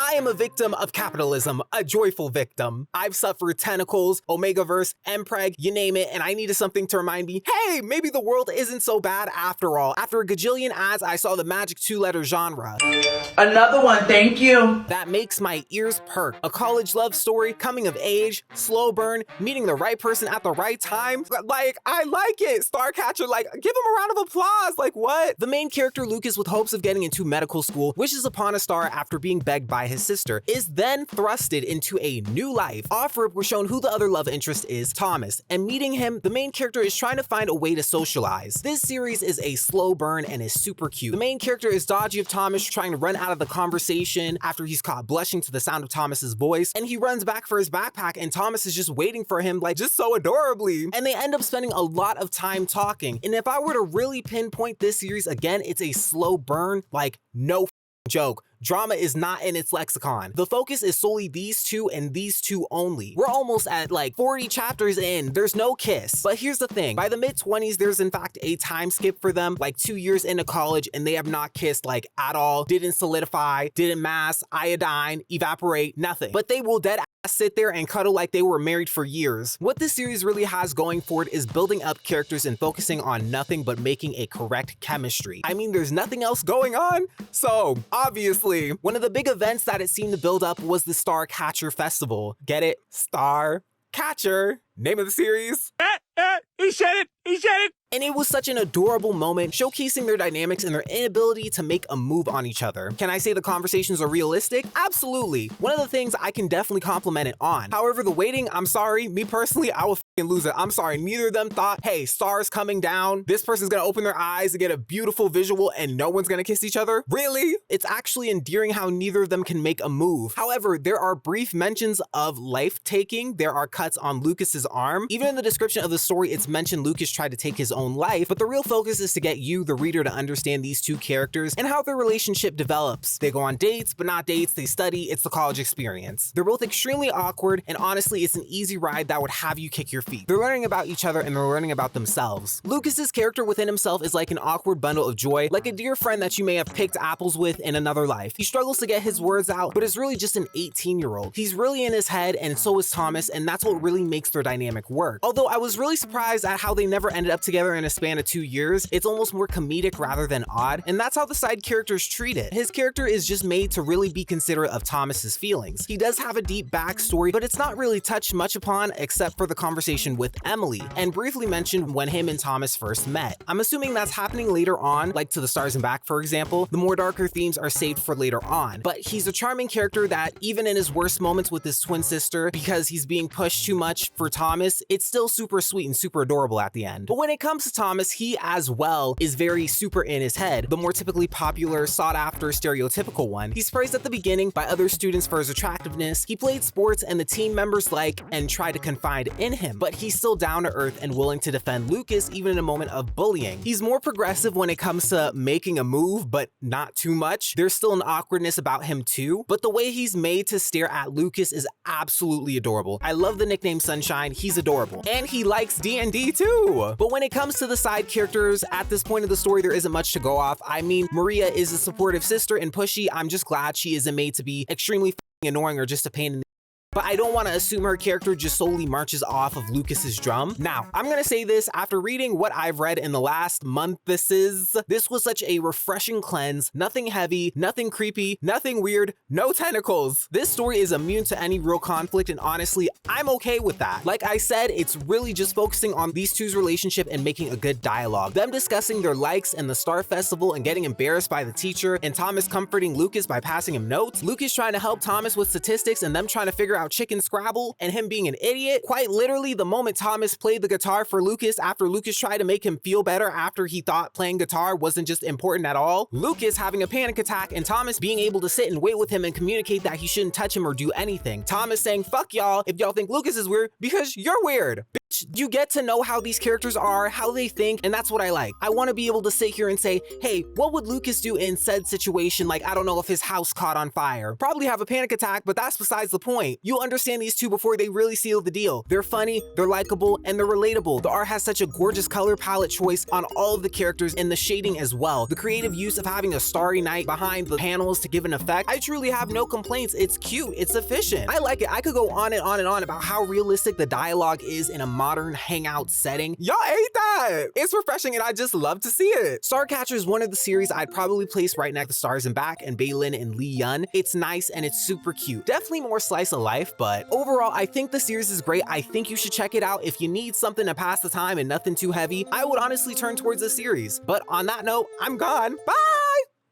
I am a victim of capitalism, a joyful victim. I've suffered tentacles, Omegaverse, Mpreg, you name it, and I needed something to remind me, hey, maybe the world isn't so bad after all. After a gajillion ads, I saw the magic two-letter genre. Another one, thank you. That makes my ears perk. A college love story, coming of age, slow burn, meeting the right person at the right time. Like, I like it. Starcatcher, like, give him a round of applause. Like, what? The main character, Lucas, with hopes of getting into medical school, wishes upon a star after being begged by his sister, is then thrusted into a new life. Off-rip, we're shown who the other love interest is, Thomas, and meeting him, the main character is trying to find a way to socialize. This series is a slow burn and is super cute. The main character is dodgy of Thomas, trying to run out of the conversation after he's caught blushing to the sound of Thomas's voice, and he runs back for his backpack and Thomas is just waiting for him, like, just so adorably. And they end up spending a lot of time talking. And if I were to really pinpoint this series again, it's a slow burn, like, no joke. Drama is not in its lexicon. The focus is solely these two and these two only. We're almost at like 40 chapters in, there's no kiss. But here's the thing, by the mid-20s, there's in fact a time skip for them, like 2 years into college, and they have not kissed like at all, didn't solidify, didn't mass, iodine, evaporate, nothing. But they will dead ass sit there and cuddle like they were married for years. What this series really has going for it is building up characters and focusing on nothing but making a correct chemistry. I mean, there's nothing else going on, so obviously, one of the big events that it seemed to build up was the Starcatcher Festival. Get it? Starcatcher, name of the series. He said it! He said it! And it was such an adorable moment, showcasing their dynamics and their inability to make a move on each other. Can I say the conversations are realistic? Absolutely. One of the things I can definitely compliment it on. However, the waiting, I'm sorry, me personally, I will f***ing lose it. I'm sorry, neither of them thought, hey, stars coming down, this person's gonna open their eyes and get a beautiful visual and no one's gonna kiss each other? Really? It's actually endearing how neither of them can make a move. However, there are brief mentions of life-taking. There are cuts on Lucas's arm. Even in the description of the story, it's mentioned Lucas tried to take his own life, but the real focus is to get you, the reader, to understand these two characters and how their relationship develops. They go on dates, but not dates, they study, it's the college experience. They're both extremely awkward, and honestly, it's an easy ride that would have you kick your feet. They're learning about each other and they're learning about themselves. Lucas's character within himself is like an awkward bundle of joy, like a dear friend that you may have picked apples with in another life. He struggles to get his words out, but is really just an 18-year-old. He's really in his head, and so is Thomas, and that's what really makes their dynamic work. Although I was really surprised at how they never ended up together in a span of 2 years. It's almost more comedic rather than odd, and that's how the side characters treat it. His character is just made to really be considerate of Thomas's feelings. He does have a deep backstory, but it's not really touched much upon except for the conversation with Emily, and briefly mentioned when him and Thomas first met. I'm assuming that's happening later on, like to the Stars and Back, for example. The more darker themes are saved for later on, but he's a charming character that even in his worst moments with his twin sister, because he's being pushed too much for Thomas, it's still super sweet and super adorable at the end. But when it comes to Thomas, he as well is very super in his head, the more typically popular, sought after, stereotypical one. He's praised at the beginning by other students for his attractiveness. He played sports and the team members like and try to confide in him, but he's still down to earth and willing to defend Lucas even in a moment of bullying. He's more progressive when it comes to making a move, but not too much. There's still an awkwardness about him too, but the way he's made to stare at Lucas is absolutely adorable. I love the nickname Sunshine, he's adorable. And he likes D&D too. But when it comes to the side characters, at this point of the story, there isn't much to go off. I mean, Maria is a supportive sister and pushy. I'm just glad she isn't made to be extremely annoying or just a pain in the. But I don't want to assume her character just solely marches off of Lucas's drum. Now, I'm gonna say this, after reading what I've read in the last month, this was such a refreshing cleanse. Nothing heavy, nothing creepy, nothing weird, no tentacles. This story is immune to any real conflict, and honestly, I'm okay with that. Like I said, it's really just focusing on these two's relationship and making a good dialogue. Them discussing their likes and the Star Festival and getting embarrassed by the teacher, and Thomas comforting Lucas by passing him notes. Lucas trying to help Thomas with statistics and them trying to figure out chicken Scrabble, and him being an idiot. Quite literally, the moment Thomas played the guitar for Lucas after Lucas tried to make him feel better after he thought playing guitar wasn't just important at all. Lucas having a panic attack and Thomas being able to sit and wait with him and communicate that he shouldn't touch him or do anything. Thomas saying, fuck y'all if y'all think Lucas is weird because you're weird. You get to know how these characters are, how they think, and that's what I like. I want to be able to sit here and say, hey, what would Lucas do in said situation? Like, I don't know, if his house caught on fire. Probably have a panic attack, but that's besides the point. You understand these two before they really seal the deal. They're funny, they're likable, and they're relatable. The art has such a gorgeous color palette choice on all of the characters and the shading as well. The creative use of having a starry night behind the panels to give an effect, I truly have no complaints. It's cute, it's efficient. I like it. I could go on and on and on about how realistic the dialogue is in a modern hangout setting. Y'all ate that! It's refreshing and I just love to see it. Starcatcher is one of the series I'd probably place right next to Stars and Back and Bailin and Lee Yun. It's nice and it's super cute. Definitely more slice of life, but overall, I think the series is great. I think you should check it out. If you need something to pass the time and nothing too heavy, I would honestly turn towards the series. But on that note, I'm gone. Bye!